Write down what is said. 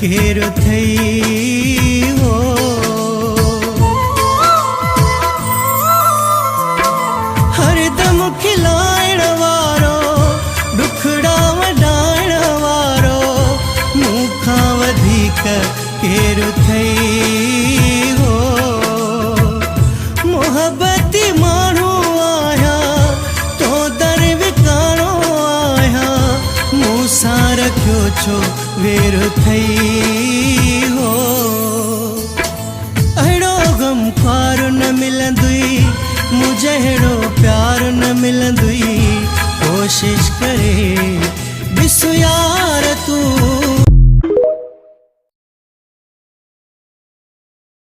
केरु थई हो। हरदम खिलाइण वारो दुखड़ा वडाइण वारो मूंखां वधीक केरु थई हो। मोहब्बती माण्हू आया तो दर विकारो आया मूंसां रखियो छो वेर थई